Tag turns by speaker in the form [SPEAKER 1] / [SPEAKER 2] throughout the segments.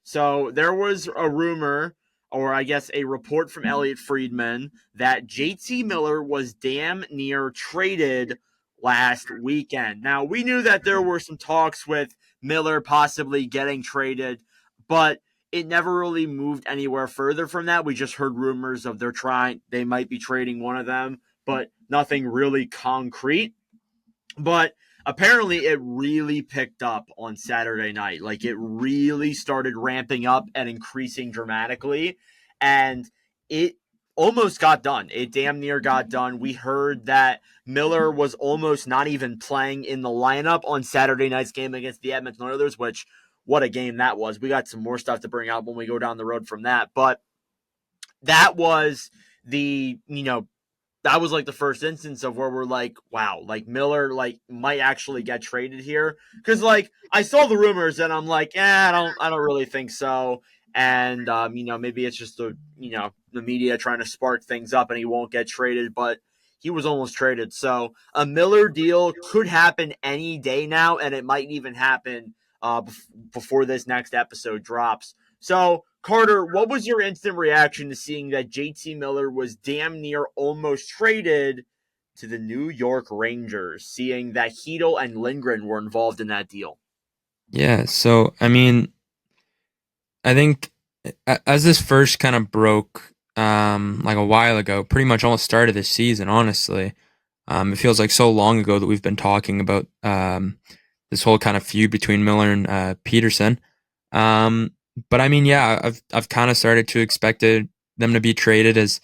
[SPEAKER 1] So there was a rumor, or I guess a report from Elliot Friedman, that JT Miller was damn near traded last weekend. Now, we knew that there were some talks with Miller possibly getting traded, but it never really moved anywhere further from that. We just heard rumors of they might be trading one of them, but nothing really concrete. But apparently it really picked up on Saturday night. Like it really started ramping up and increasing dramatically. And it almost got done. It damn near got done. We heard that Miller was almost not even playing in the lineup on Saturday night's game against the Edmonton Oilers, which what a game that was. We got some more stuff to bring out when we go down the road from that. But that was that was like the first instance of where we're like, wow, like Miller like might actually get traded here. Cause like I saw the rumors and I'm like, I don't really think so. And maybe it's just the media trying to spark things up and he won't get traded, but he was almost traded. So a Miller deal could happen any day now, and it might even happen before this next episode drops. So Carter, what was your instant reaction to seeing that JT Miller was damn near almost traded to the New York Rangers, seeing that Hedel and Lindgren were involved in that deal?
[SPEAKER 2] Yeah, so I mean, I think as this first kind of broke like a while ago, pretty much almost started this season, honestly. It feels like so long ago that we've been talking about this whole kind of feud between Miller and Peterson. But I mean, yeah, I've kind of started to expect them to be traded as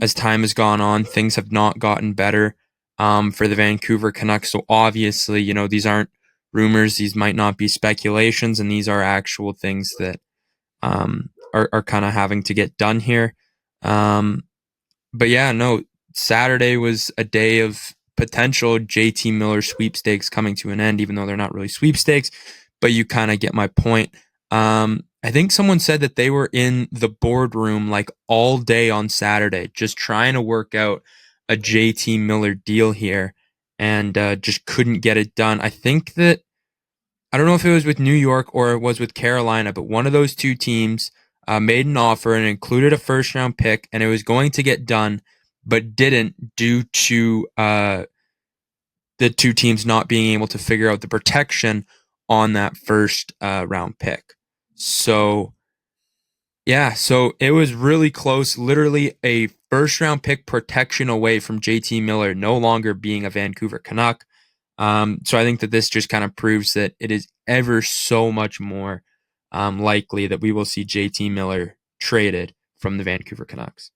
[SPEAKER 2] as time has gone on. Things have not gotten better for the Vancouver Canucks. So obviously, these aren't rumors; these might not be speculations, and these are actual things that are kind of having to get done here. But yeah, no, Saturday was a day of potential JT Miller sweepstakes coming to an end, even though they're not really sweepstakes, but you kind of get my point. I think someone said that they were in the boardroom like all day on Saturday, just trying to work out a JT Miller deal here and just couldn't get it done. I don't know if it was with New York or it was with Carolina, but one of those two teams made an offer and included a first round pick, and it was going to get done, but didn't due to the two teams not being able to figure out the protection on that first round pick. So, yeah, so it was really close, literally a first round pick protection away from JT Miller no longer being a Vancouver Canuck. So I think that this just kind of proves that it is ever so much more likely that we will see JT Miller traded from the Vancouver Canucks.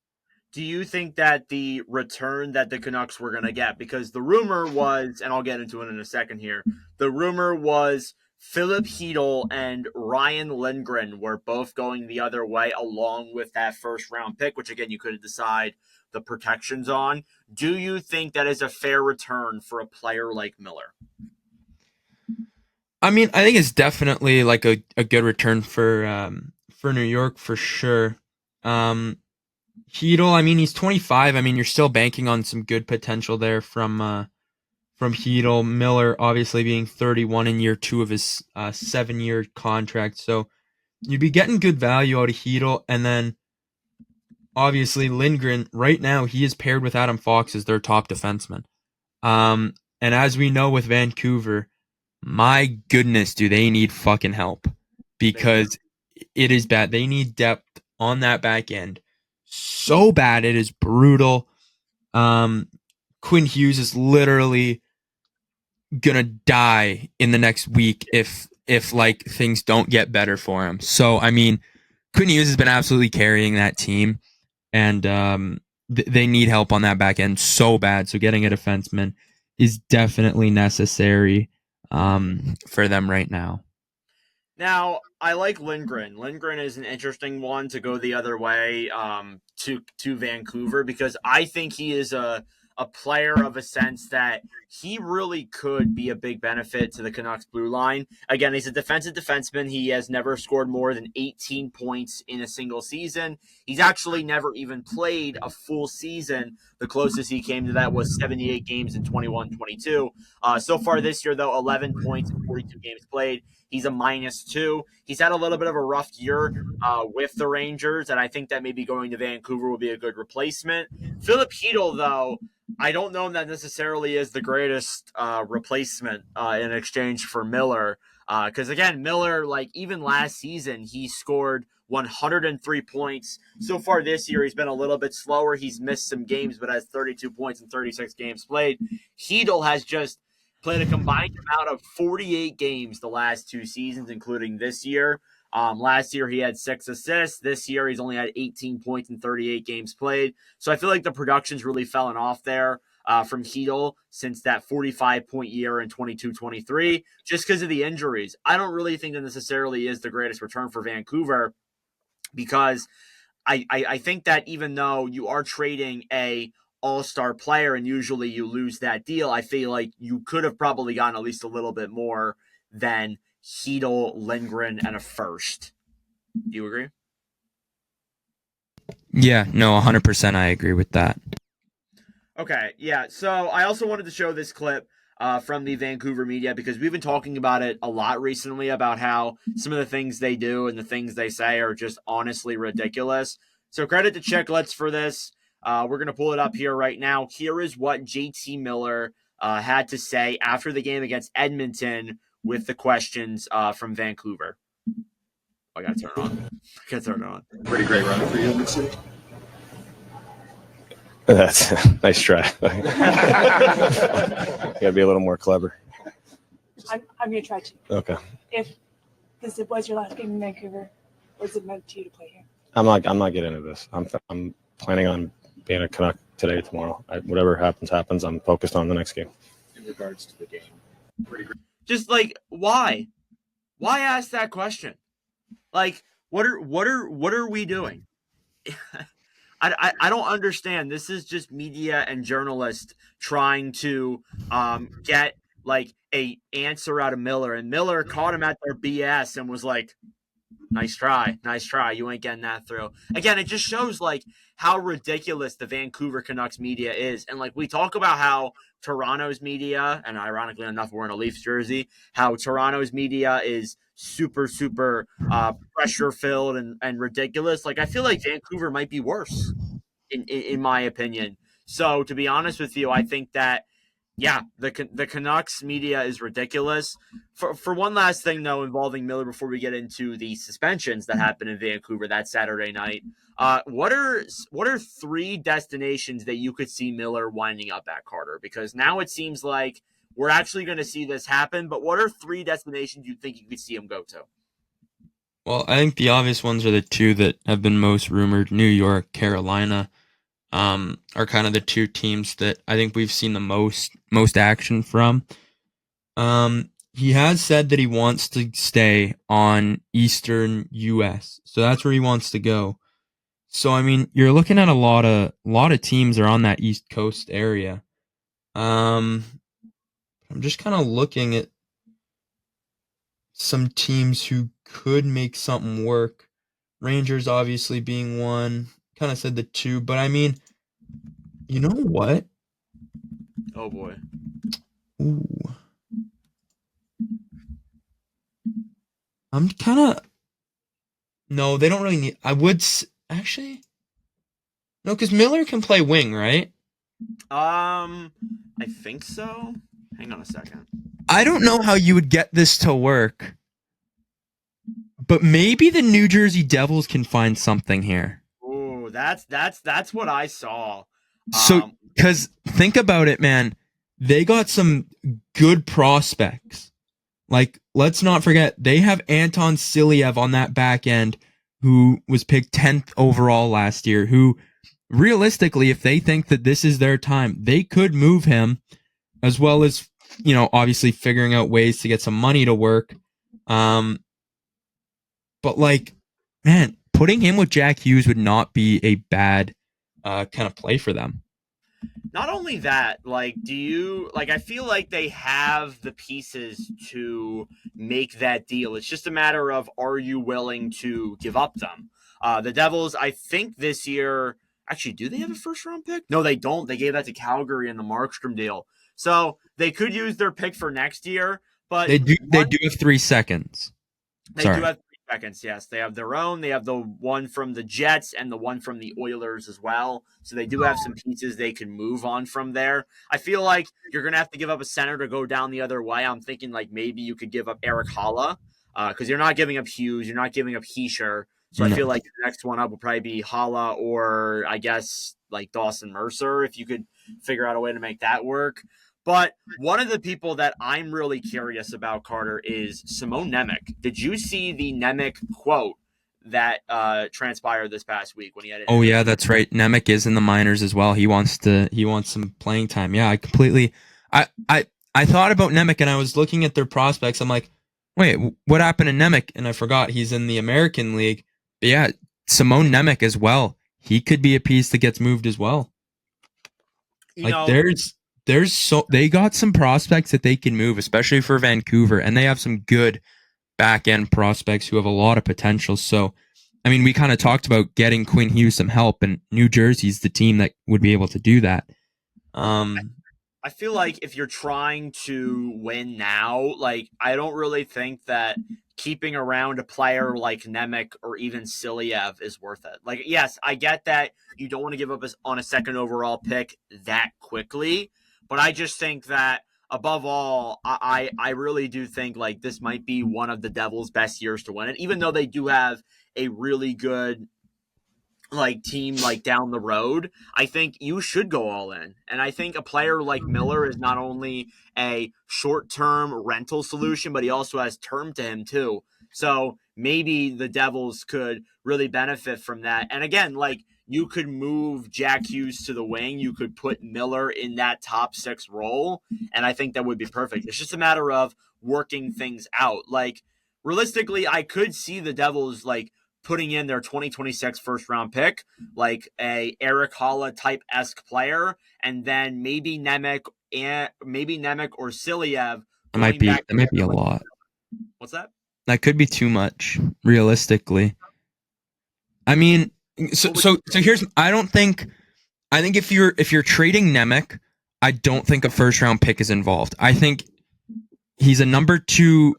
[SPEAKER 1] Do you think that the return that the Canucks were going to get, because the rumor was, and I'll get into it in a second here, the rumor was Philip Hedel and Ryan Lindgren were both going the other way along with that first round pick, which again, you could decide the protections on. Do you think that is a fair return for a player like Miller?
[SPEAKER 2] I mean, I think it's definitely like a good return for New York for sure. Um, Hedel, I mean, he's 25. I mean, you're still banking on some good potential there from Hedel. Miller, obviously being 31 in year two of his 7-year contract, so you'd be getting good value out of Hedel, and then obviously Lindgren. Right now, he is paired with Adam Fox as their top defenseman. And as we know with Vancouver, my goodness, do they need fucking help
[SPEAKER 1] They do.
[SPEAKER 2] because it is bad. They need depth on that back end so bad. It is brutal. Um, Quinn Hughes is literally gonna die in the next week if like things don't get better for him. So I mean, Quinn Hughes has been absolutely carrying that team, and they need help on that back end so bad. So getting a defenseman is definitely necessary for them right now.
[SPEAKER 1] Now, I like Lindgren. Lindgren is an interesting one to go the other way to Vancouver because I think he is a player of a sense that he really could be a big benefit to the Canucks blue line. Again, he's a defensive defenseman. He has never scored more than 18 points in a single season. He's actually never even played a full season. The closest he came to that was 78 games in 21-22. So far this year, though, 11 points in 42 games played. He's a -2. He's had a little bit of a rough year with the Rangers, and I think that maybe going to Vancouver will be a good replacement. Philip Hedl, though, I don't know if that necessarily is the greatest replacement in exchange for Miller. Because again, Miller, like even last season, he scored 103 points. So far this year, he's been a little bit slower. He's missed some games, but has 32 points in 36 games played. Hedl has just played a combined amount of 48 games the last 2 seasons, including this year. Last year, he had 6 assists. This year, he's only had 18 points in 38 games played. So I feel like the production's really fallen off there from Hedl since that 45-point year in 22-23, just because of the injuries. I don't really think that necessarily is the greatest return for Vancouver, because I think that even though you are trading a all-star player and usually you lose that deal, I feel like you could have probably gotten at least a little bit more than Hedl, Lindgren, and a first. Do you agree?
[SPEAKER 2] Yeah, no, 100% I agree with that.
[SPEAKER 1] Okay, yeah. So I also wanted to show this clip from the Vancouver media because we've been talking about it a lot recently about how some of the things they do and the things they say are just honestly ridiculous. So credit to Chicklets for this. We're going to pull it up here right now. Here is what JT Miller had to say after the game against Edmonton with the questions from Vancouver. I got to turn it on. I got to turn it on.
[SPEAKER 3] Pretty great run for you this year.
[SPEAKER 4] That's a nice try. Gotta be a little more clever.
[SPEAKER 5] I'm going to try to.
[SPEAKER 4] Okay.
[SPEAKER 5] If this was your last game in Vancouver, was it meant to you to play here?
[SPEAKER 4] I'm not getting into this. I'm planning on being a Canuck today, tomorrow. Whatever happens. I'm focused on the next game.
[SPEAKER 3] In regards to the game, pretty great.
[SPEAKER 1] Just like why ask that question? Like what are we doing? I don't understand. This is just media and journalists trying to get like a answer out of Miller, and Miller caught him at their BS and was like, nice try. You ain't getting that through. Again, it just shows like how ridiculous the Vancouver Canucks media is. And like we talk about how Toronto's media, and ironically enough, we're in a Leafs jersey, how Toronto's media is super pressure filled and ridiculous. Like I feel like Vancouver might be worse in my opinion. So to be honest with you, I think that yeah, the Canucks media is ridiculous. For one last thing though, involving Miller, before we get into the suspensions that happened in Vancouver that Saturday night, what are 3 destinations that you could see Miller winding up at, Carter? Because now it seems like we're actually going to see this happen. But what are 3 destinations you think you could see him go to?
[SPEAKER 2] Well, I think the obvious ones are the 2 that have been most rumored: New York, Carolina. Are kind of the 2 teams that I think we've seen the most action from. He has said that he wants to stay on Eastern U.S., so that's where he wants to go. So I mean, you're looking at a lot of teams are on that East Coast area. I'm just kind of looking at some teams who could make something work. Rangers obviously being one. Kind of said the 2, but I mean, you know what?
[SPEAKER 1] Oh boy.
[SPEAKER 2] Ooh. I'm kind of. No, they don't really need. I would actually. No, because Miller can play wing, right?
[SPEAKER 1] I think so. Hang on a second.
[SPEAKER 2] I don't know how you would get this to work, but maybe the New Jersey Devils can find something here.
[SPEAKER 1] Ooh, that's what I saw.
[SPEAKER 2] So, because think about it, man, they got some good prospects. Like, let's not forget, they have Anton Siliev on that back end, who was picked 10th overall last year, who realistically, if they think that this is their time, they could move him, as well as, obviously figuring out ways to get some money to work. But like, man, putting him with Jack Hughes would not be a bad kind of play for them.
[SPEAKER 1] Not only that, like, I feel like they have the pieces to make that deal. It's just a matter of, are you willing to give up them? The Devils, I think this year, actually, do they have a first round pick? No, they don't. They gave that to Calgary in the Markstrom deal. So they could use their pick for next year, But
[SPEAKER 2] They do have 3 seconds.
[SPEAKER 1] They
[SPEAKER 2] Sorry.
[SPEAKER 1] do have 3 seconds, yes. They have their own. They have the one from the Jets and the one from the Oilers as well. So they do have some pieces they can move on from there. I feel like you're going to have to give up a center to go down the other way. I'm thinking like maybe you could give up Eric Holla because you're not giving up Hughes. You're not giving up Heischer. So I
[SPEAKER 2] No.
[SPEAKER 1] feel like the next one up will probably be Holla or I guess like Dawson Mercer if you could figure out a way to make that work. But one of the people that I'm really curious about, Carter, is Simone Nemec. Did you see the Nemec quote that transpired this past week when he had an
[SPEAKER 2] Oh
[SPEAKER 1] interview?
[SPEAKER 2] yeah, that's right. Nemec is in the minors as well. He wants some playing time. Yeah, I thought about Nemec and I was looking at their prospects. I'm like, wait, what happened to Nemec? And I forgot he's in the American League. But yeah, Simone Nemec as well. He could be a piece that gets moved as well.
[SPEAKER 1] You
[SPEAKER 2] Like
[SPEAKER 1] know,
[SPEAKER 2] they got some prospects that they can move, especially for Vancouver, and they have some good back end prospects who have a lot of potential. So, I mean, we kind of talked about getting Quinn Hughes some help, and New Jersey's the team that would be able to do that.
[SPEAKER 1] I feel like if you're trying to win now, like I don't really think that keeping around a player like Nemec or even Silyev is worth it. Like, yes, I get that you don't want to give up on a second overall pick that quickly, but I just think that above all, I really do think like this might be one of the Devils' best years to win it, even though they do have a really good like team like down the road. I think you should go all in. And I think a player like Miller is not only a short-term rental solution, but he also has term to him too. So maybe the Devils could really benefit from that. And again, like you could move Jack Hughes to the wing, you could put Miller in that top 6 role, and I think that would be perfect. It's just a matter of working things out. Like realistically, I could see the Devils like putting in their 2026 first round pick, like a Eric Holla type esque player, and then maybe Nemec or Silyev going back.
[SPEAKER 2] That might be a
[SPEAKER 1] like,
[SPEAKER 2] lot.
[SPEAKER 1] what's that?
[SPEAKER 2] That could be too much, realistically. I mean, so here's I think if you're trading Nemec, I don't think a first round pick is involved. I think he's a number 2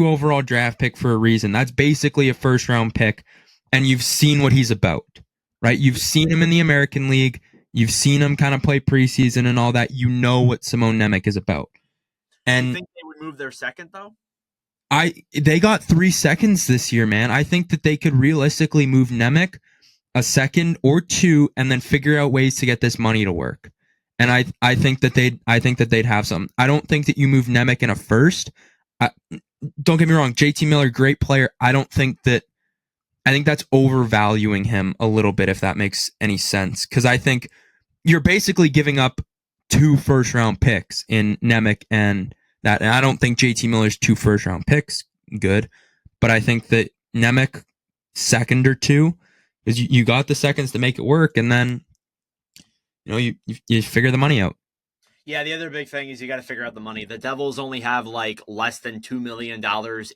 [SPEAKER 2] overall draft pick for a reason. That's basically a first round pick, and you've seen what he's about, right? You've seen him in the American League. You've seen him kind of play preseason and all that. You know what Simone Nemec is about. And
[SPEAKER 1] you think they would move their second though?
[SPEAKER 2] They got 3 seconds this year, man. I think that they could realistically move Nemec a second or 2 and then figure out ways to get this money to work. And I think that they'd have some. I don't think that you move Nemec in a first. Don't get me wrong, JT Miller, great player. I think that's overvaluing him a little bit, if that makes any sense. Because I think you're basically giving up 2 first round picks in Nemec and that. And I don't think JT Miller's 2 first round picks good, but I think that Nemec second or 2, because you got the seconds to make it work, and then you figure the money out.
[SPEAKER 1] Yeah, the other big thing is you got to figure out the money. The Devils only have like less than $2 million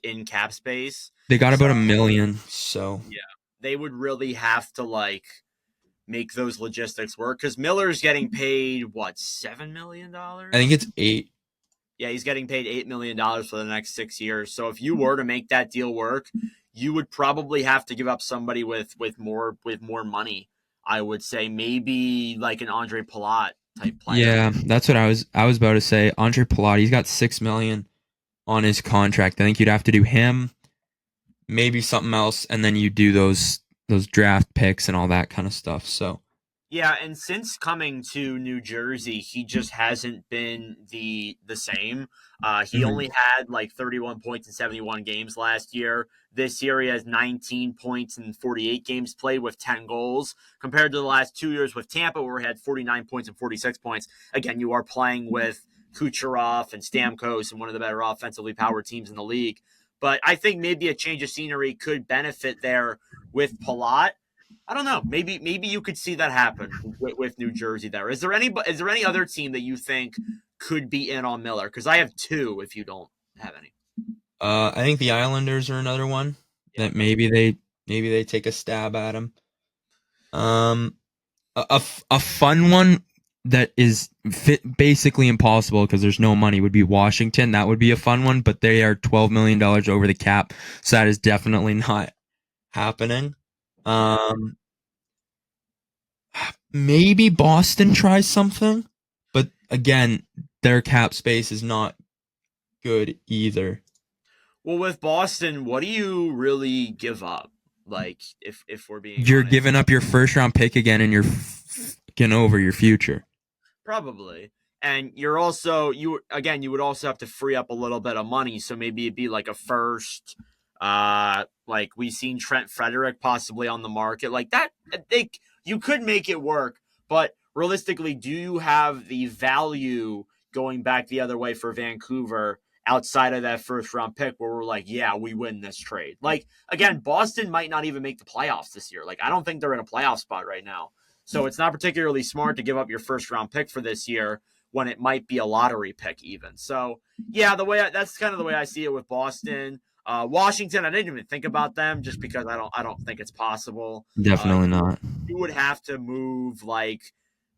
[SPEAKER 1] in cap space.
[SPEAKER 2] They got about $1 million, so
[SPEAKER 1] yeah, they would really have to like make those logistics work because Miller's getting paid what, $7 million? I
[SPEAKER 2] think it's 8.
[SPEAKER 1] Yeah, he's getting paid $8 million for the next 6 years. So if you were to make that deal work, you would probably have to give up somebody with more money. I would say maybe like an Andre Palat type player.
[SPEAKER 2] Yeah, that's what I was about to say. Andre Palat, he's got $6 million on his contract. I think you'd have to do him, maybe something else, and then you do those draft picks and all that kind of stuff. So
[SPEAKER 1] yeah, and since coming to New Jersey, he just hasn't been the same. He only had like 31 points in 71 games last year. This year he has 19 points in 48 games played with 10 goals, compared to the last 2 years with Tampa, where he had 49 points and 46 points. Again, you are playing with Kucherov and Stamkos and one of the better offensively powered teams in the league. But I think maybe a change of scenery could benefit there with Palat. I don't know. Maybe you could see that happen with New Jersey there. Is there any other team that you think could be in on Miller? Because I have 2 if you don't have any.
[SPEAKER 2] I think the Islanders are another one that maybe they take a stab at him. A fun one that is basically impossible because there's no money would be Washington. That would be a fun one, but they are $12 million over the cap, so that is definitely not happening. Maybe Boston tries something, but again, their cap space is not good either.
[SPEAKER 1] Well, with Boston, what do you really give up? Like, if we're being
[SPEAKER 2] You're
[SPEAKER 1] honest,
[SPEAKER 2] giving up your first round pick again, and you're fucking over your future.
[SPEAKER 1] probably. And you're also you would also have to free up a little bit of money, so maybe it'd be like a first. Like we've seen Trent Frederick possibly on the market, like that. I think you could make it work, but realistically, do you have the value going back the other way for Vancouver outside of that first round pick where we're like, yeah, we win this trade? Like, again, Boston might not even make the playoffs this year. Like, I don't think they're in a playoff spot right now. So it's not particularly smart to give up your first round pick for this year when it might be a lottery pick even. So yeah, that's kind of the way I see it with Boston. Washington, I didn't even think about them just because I don't think it's possible.
[SPEAKER 2] Definitely not.
[SPEAKER 1] You would have to move like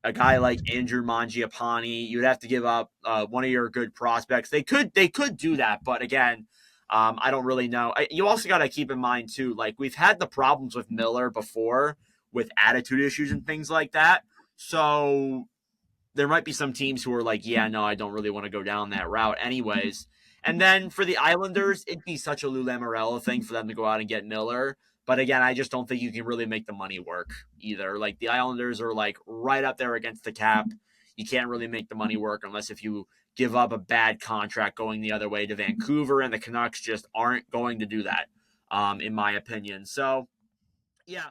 [SPEAKER 1] a guy like Andrew Mangiapane. You'd have to give up one of your good prospects. They could do that, but again, I don't really know. You also got to keep in mind too, like we've had the problems with Miller before with attitude issues and things like that. So there might be some teams who are like, yeah, no, I don't really want to go down that route anyways. And then for the Islanders, it'd be such a Lou Lamoriello thing for them to go out and get Miller. But again, I just don't think you can really make the money work either. Like the Islanders are like right up there against the cap. You can't really make the money work unless if you give up a bad contract going the other way to Vancouver, and the Canucks just aren't going to do that, in my opinion. So, yeah,